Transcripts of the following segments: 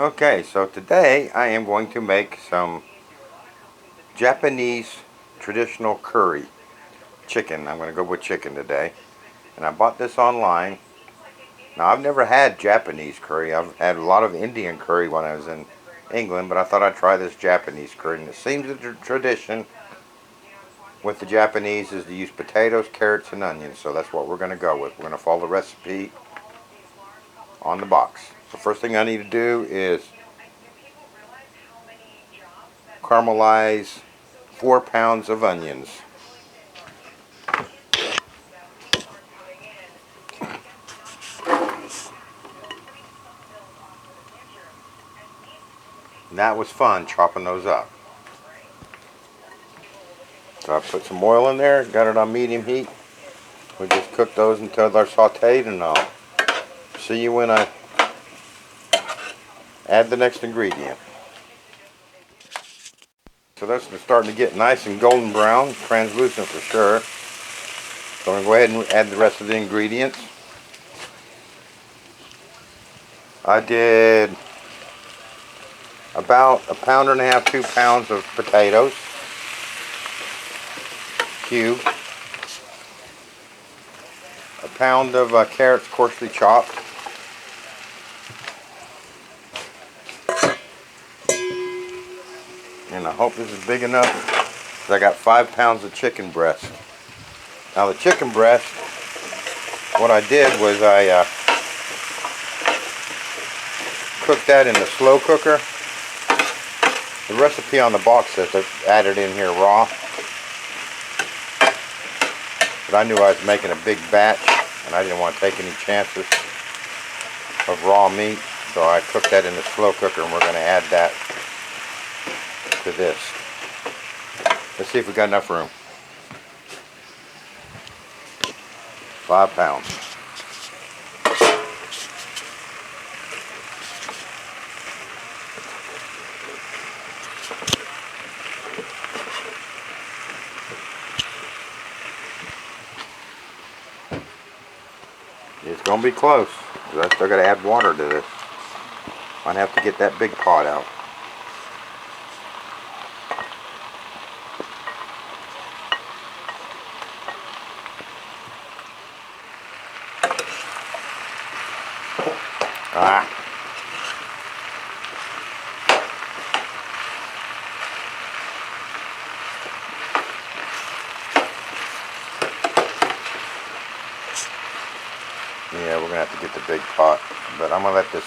Okay, so today I am going to make some Japanese traditional curry chicken. I'm going to go with chicken today. And I bought this online. Now, I've never had Japanese curry. I've had a lot of Indian curry when I was in England, but I thought I'd try this Japanese curry. And it seems the tradition with the Japanese is to use potatoes, carrots, and onions. So that's what we're going to go with. We're going to follow the recipe on the box. The first thing I need to do is caramelize 4 pounds of onions. And that was fun chopping those up. So I put some oil in there, got it on medium heat. We just cook those until they're sauteed, and I'll see you when I add the next ingredient. So that's starting to get nice and golden brown, translucent for sure. So I'm going to go ahead and add the rest of the ingredients. I did about 1.5 pounds, 2 pounds of potatoes, cubed. 1 pound of carrots coarsely chopped. And I hope this is big enough, because I got 5 pounds of chicken breast. Now the chicken breast, what I did was I cooked that in the slow cooker. The recipe on the box says I added in here raw. But I knew I was making a big batch, and I didn't want to take any chances of raw meat. So I cooked that in the slow cooker, and we're going to add that to this. Let's see if we got enough room. 5 pounds. It's going to be close, because I still got to add water to this. Might have to get that big pot out. Ah. Yeah, we're going to have to get the big pot, but I'm going to let this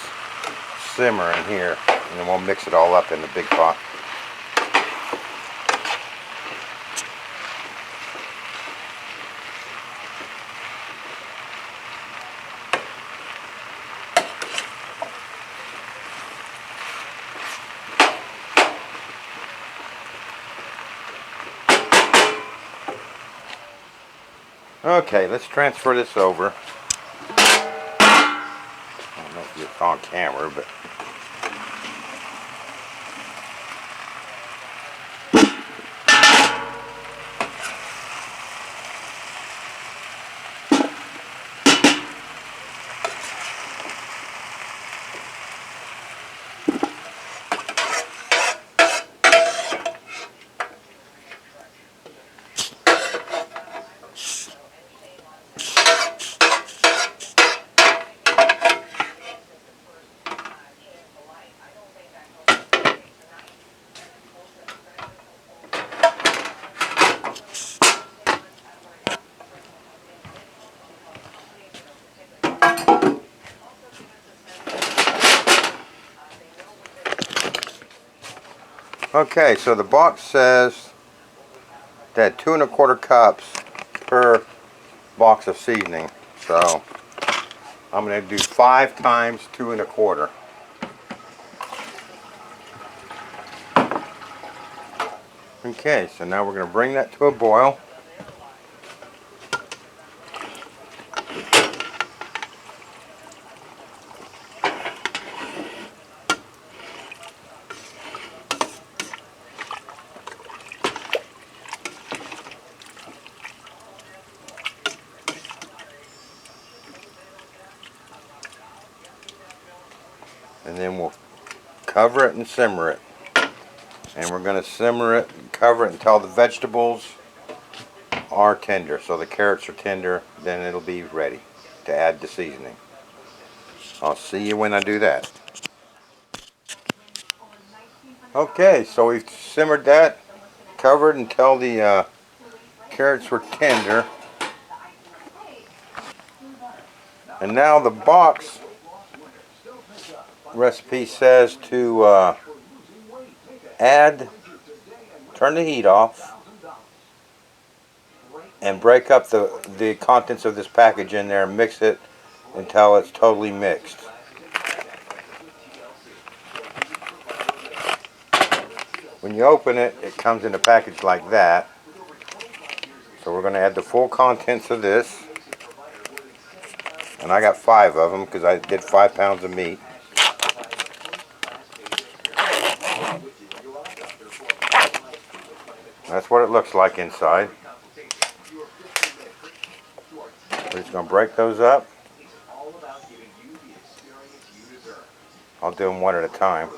simmer in here, and then we'll mix it all up in the big pot. Okay, let's transfer this over. I don't know if it's on camera, but okay, so the box says that 2 1/4 cups per box of seasoning. So I'm going to do 5 times 2 1/4. Okay, so now we're going to bring that to a boil. And then we'll cover it and simmer it. And we're going to simmer it and cover it until the vegetables are tender. So the carrots are tender, then it'll be ready to add the seasoning. I'll see you when I do that. Okay, so we've simmered that, covered until the carrots were tender. And now the box recipe says to turn the heat off, and break up the contents of this package in there and mix it until it's totally mixed. When you open it, it comes in a package like that. So we're going to add the full contents of this. And I got 5 of them because I did 5 pounds of meat. That's what it looks like inside. We're just going to break those up. I'll do them one at a time.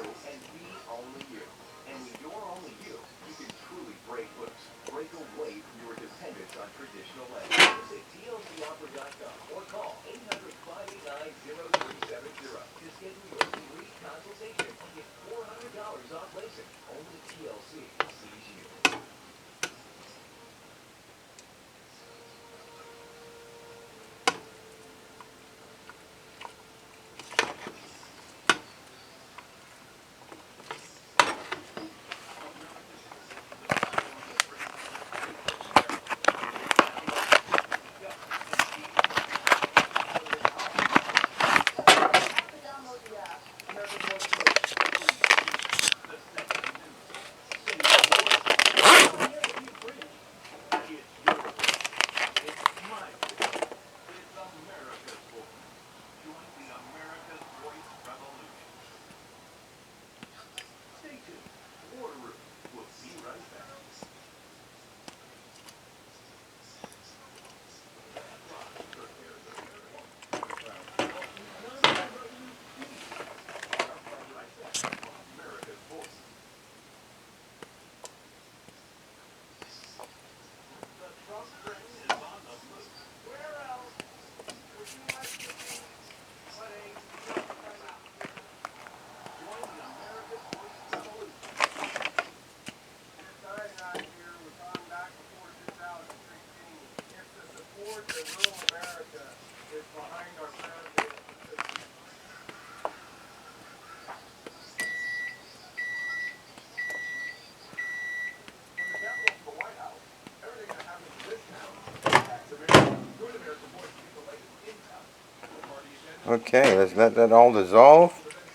Okay, let's let that all dissolve.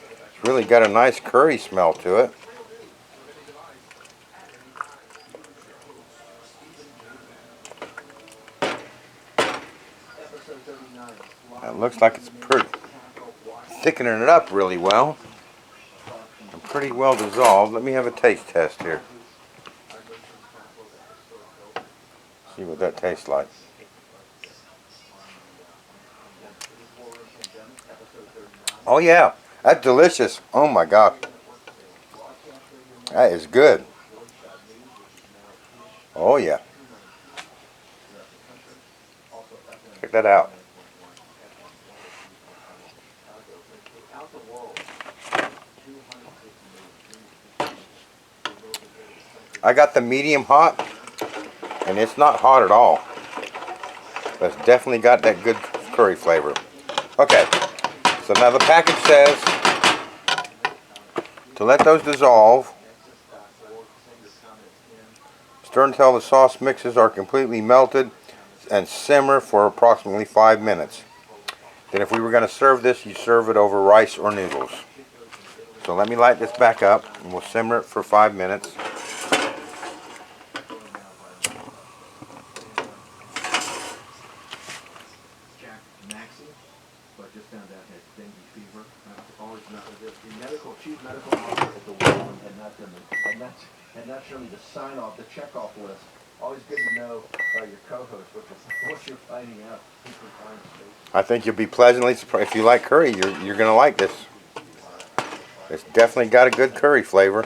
It's really got a nice curry smell to it. It looks like it's pretty thickening it up really well. And pretty well dissolved. Let me have a taste test here. See what that tastes like. Oh yeah, that's delicious. Oh my God. That is good. Oh yeah. Check that out. I got the medium hot, and it's not hot at all. But it's definitely got that good curry flavor. Okay, so now the package says to let those dissolve. Stir until the sauce mixes are completely melted and simmer for approximately 5 minutes. Then if we were going to serve this, you serve it over rice or noodles. So let me light this back up and we'll simmer it for 5 minutes. And that's really the sign off, the check off list. Always good to know about your co-host what you're finding out. I think you'll be pleasantly surprised. If you like curry, you're going to like this. It's definitely got a good curry flavor.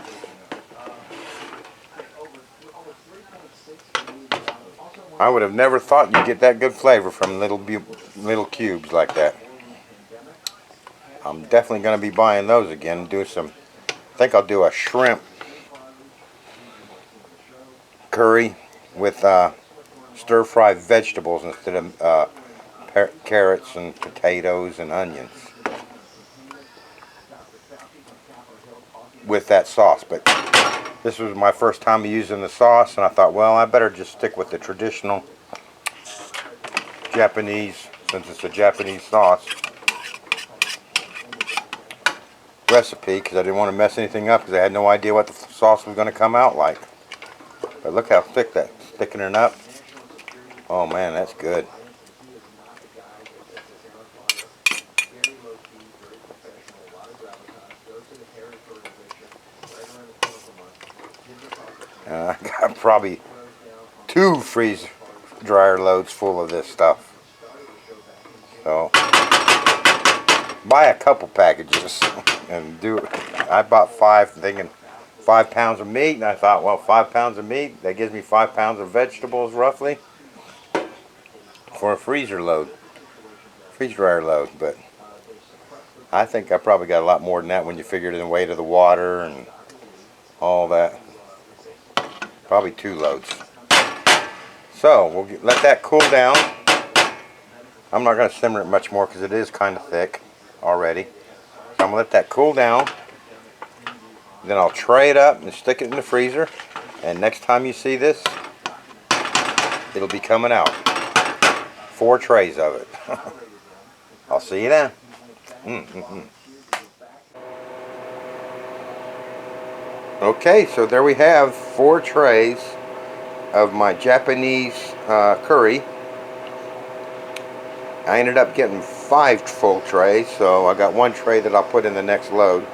I would have never thought you'd get that good flavor from little cubes like that. I'm definitely going to be buying those again. I think I'll do a shrimp curry with stir-fried vegetables instead of carrots and potatoes and onions with that sauce. But this was my first time using the sauce, and I thought, well, I better just stick with the traditional Japanese, since it's a Japanese sauce recipe, because I didn't want to mess anything up, because I had no idea what the sauce was going to come out like. But look how thick that's thickening up. Oh man, that's good. I got probably 2 freeze dryer loads full of this stuff. So buy a couple packages and do it. I bought 5 thinking 5 pounds of meat, and I thought, well, 5 pounds of meat, that gives me 5 pounds of vegetables roughly for a freeze dryer load. But I think I probably got a lot more than that when you figured in the weight of the water and all that. Probably 2 loads. So we'll let that cool down. I'm not going to simmer it much more because it is kind of thick already. So I'm going to let that cool down. Then I'll tray it up and stick it in the freezer. And next time you see this, it'll be coming out. 4 trays of it. I'll see you then. Okay, so there we have 4 trays of my Japanese curry. I ended up getting 5 full trays, so I got 1 tray that I'll put in the next load.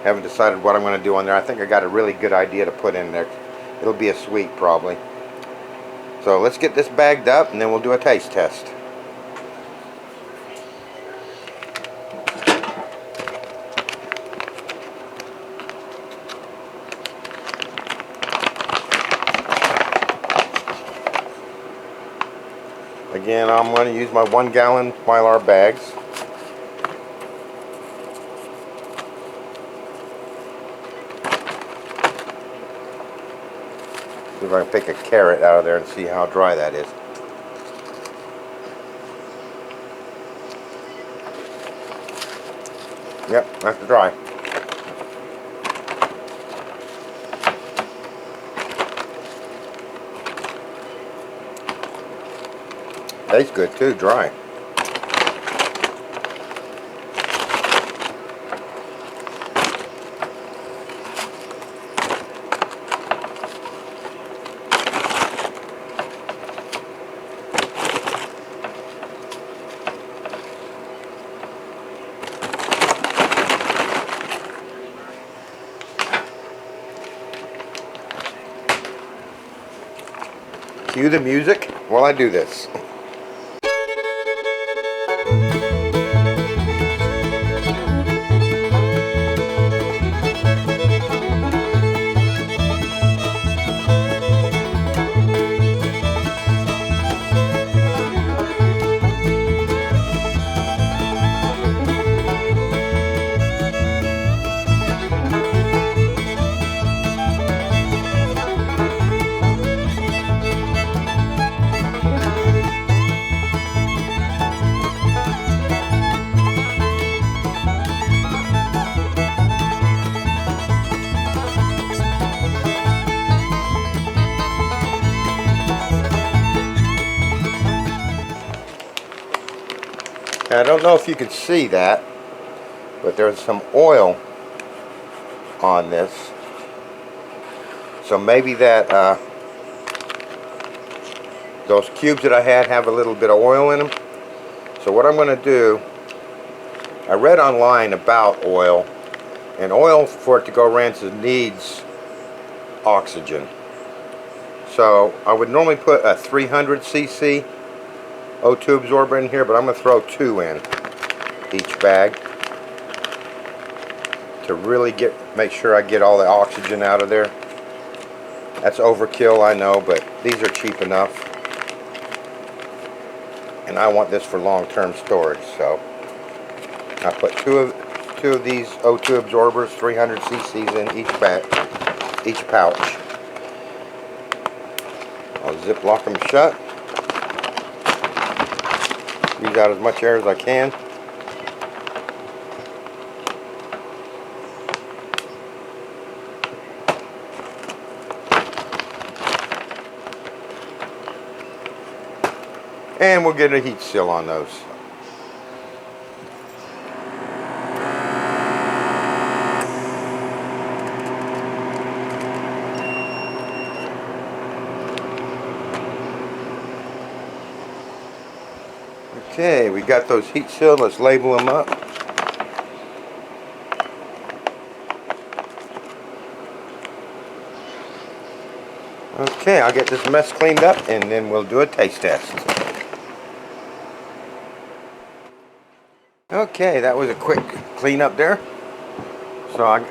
Haven't decided what I'm going to do on there. I think I got a really good idea to put in there. It'll be a sweet probably. So let's get this bagged up and then we'll do a taste test. Again, I'm going to use my 1-gallon Mylar bags. See if I can pick a carrot out of there and see how dry that is. Yep, that's dry. Tastes good too, dry. Cue the music while I do this. I don't know if you can see that, but there's some oil on this. So maybe that those cubes that I had have a little bit of oil in them. So what I'm going to do, I read online about oil, and oil for it to go rancid needs oxygen. So I would normally put a 300 cc O2 absorber in here, but I'm going to throw 2 in each bag. to really make sure I get all the oxygen out of there. That's overkill, I know, but these are cheap enough. And I want this for long-term storage, so I put two of these O2 absorbers, 300 cc's in each pouch. I'll ziplock them shut. Squeeze out as much air as I can. And we'll get a heat seal on those. Okay, we got those heat sealed. Let's label them up. Okay, I'll get this mess cleaned up and then we'll do a taste test. Okay, that was a quick cleanup there. So I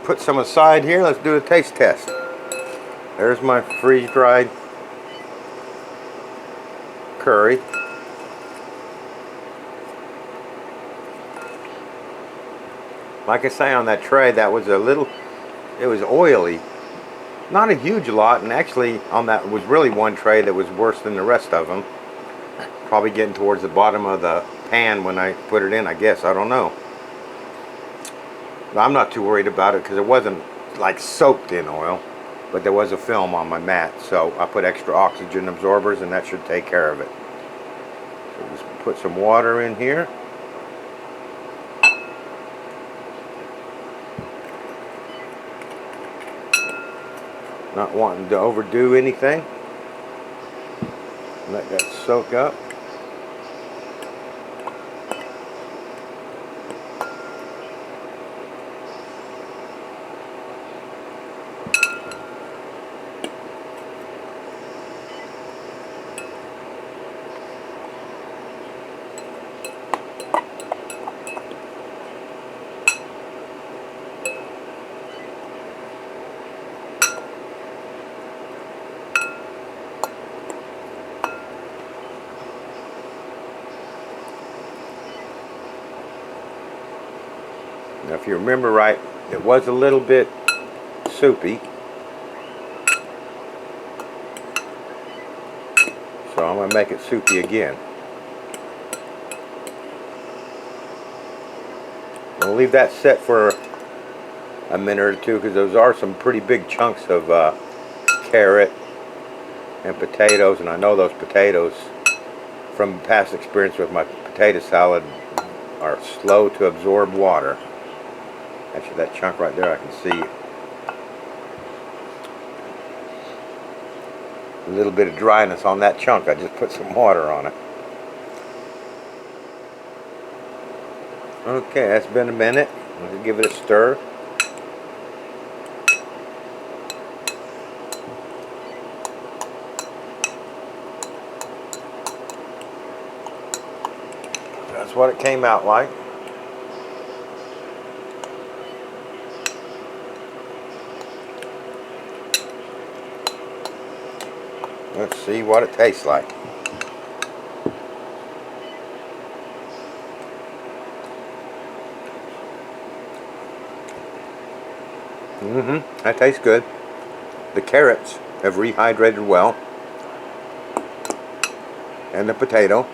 put some aside here. Let's do a taste test. There's my freeze-dried curry. Like I say, on that tray, that was it was oily. Not a huge lot, and actually on that was really one tray that was worse than the rest of them. Probably getting towards the bottom of the pan when I put it in, I guess. I don't know. But I'm not too worried about it because it wasn't like soaked in oil, but there was a film on my mat, so I put extra oxygen absorbers and that should take care of it. So just put some water in here. Not wanting to overdo anything. Let that soak up. Now, if you remember right, it was a little bit soupy. So I'm going to make it soupy again. I'll leave that set for a minute or two because those are some pretty big chunks of carrot and potatoes, and I know those potatoes from past experience with my potato salad are slow to absorb water. Actually, that chunk right there, I can see a little bit of dryness on that chunk. I just put some water on it. Okay, that's been a minute. Let's give it a stir. That's what it came out like. Let's see what it tastes like. That tastes good. The carrots have rehydrated well. And the potato.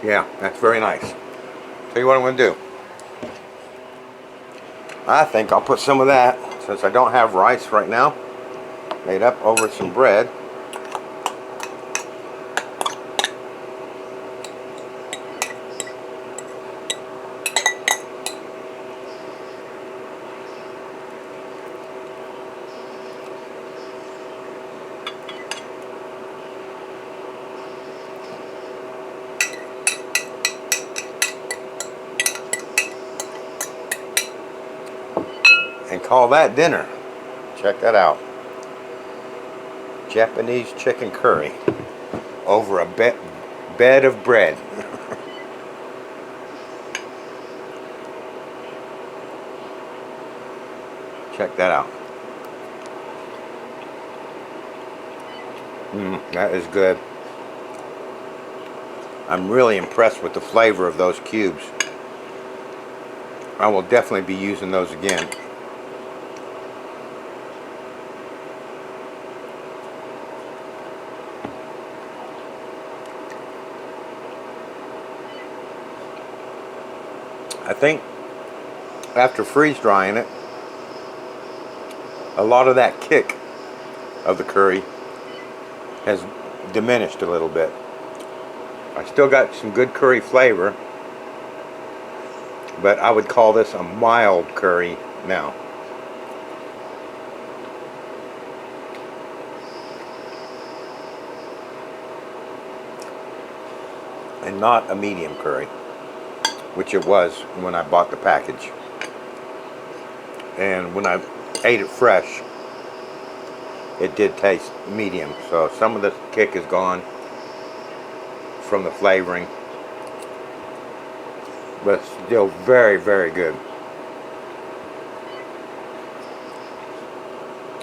Yeah, that's very nice. Tell you what I'm going to do. I think I'll put some of that, since I don't have rice right now, made up over some bread. And call that dinner. Check that out. Japanese chicken curry over a bed of bread. Check that out. That is good. I'm really impressed with the flavor of those cubes. I will definitely be using those again. I think after freeze drying it, a lot of that kick of the curry has diminished a little bit. I still got some good curry flavor, but I would call this a mild curry now. And not a medium curry, which it was when I bought the package. And when I ate it fresh, it did taste medium. So some of the kick is gone from the flavoring, but still very, very good.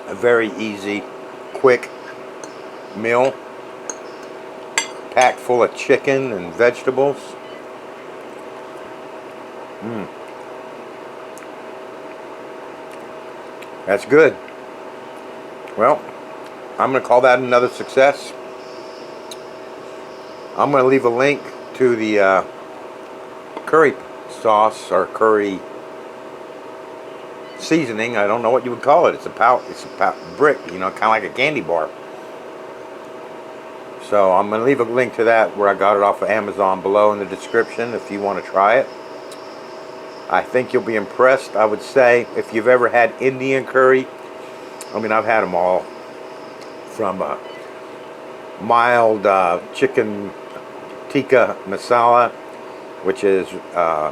A very easy, quick meal, packed full of chicken and vegetables. That's good. Well, I'm going to call that another success. I'm going to leave a link to the curry sauce or curry seasoning. I don't know what you would call it. It's a brick, you know, kind of like a candy bar. So I'm going to leave a link to that where I got it off of Amazon below in the description if you want to try it. I think you'll be impressed. I would say if you've ever had Indian curry, I mean, I've had them all, from mild chicken tikka masala, which is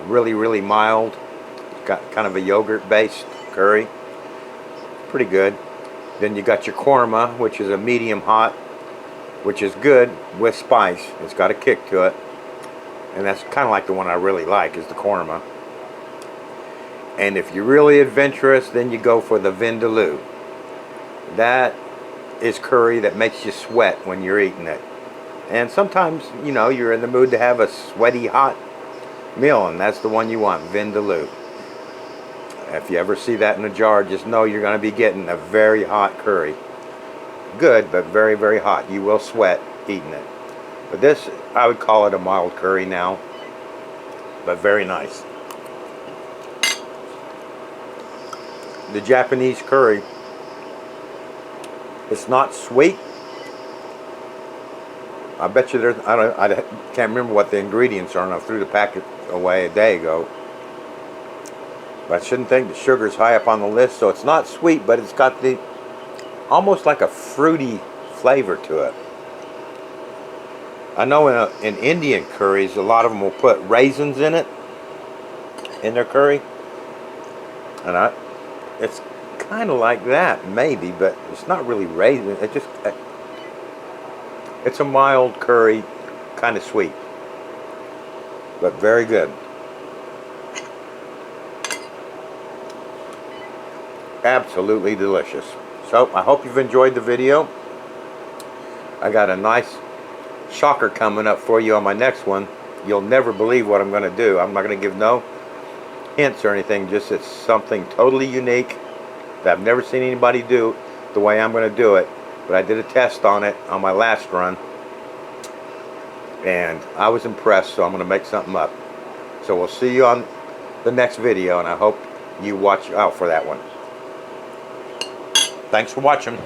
really, really mild. It's got kind of a yogurt-based curry. Pretty good. Then you got your korma, which is a medium hot, which is good with spice. It's got a kick to it. And that's kind of like the one I really like, is the korma. And if you're really adventurous, then you go for the vindaloo. That is curry that makes you sweat when you're eating it. And sometimes, you know, you're in the mood to have a sweaty, hot meal, and that's the one you want, vindaloo. If you ever see that in a jar, just know you're going to be getting a very hot curry. Good, but very, very hot. You will sweat eating it. But this, I would call it a mild curry now, but very nice. The Japanese curry, it's not sweet. I bet you there's, I can't remember what the ingredients are, and I threw the packet away a day ago. But I shouldn't think the sugar's high up on the list, so it's not sweet, but it's got the, almost like a fruity flavor to it. I know in Indian curries, a lot of them will put raisins in it, in their curry. And it's kind of like that, maybe, but it's not really raisin. It's a mild curry, kind of sweet, but very good. Absolutely delicious. So I hope you've enjoyed the video. I got a nice shocker coming up for you on my next one. You'll never believe what I'm going to do. I'm not going to give no hints or anything, just it's something totally unique that I've never seen anybody do the way I'm going to do it. But I did a test on it on my last run, and I was impressed, so I'm going to make something up. So we'll see you on the next video, and I hope you watch out for that one. Thanks for watching.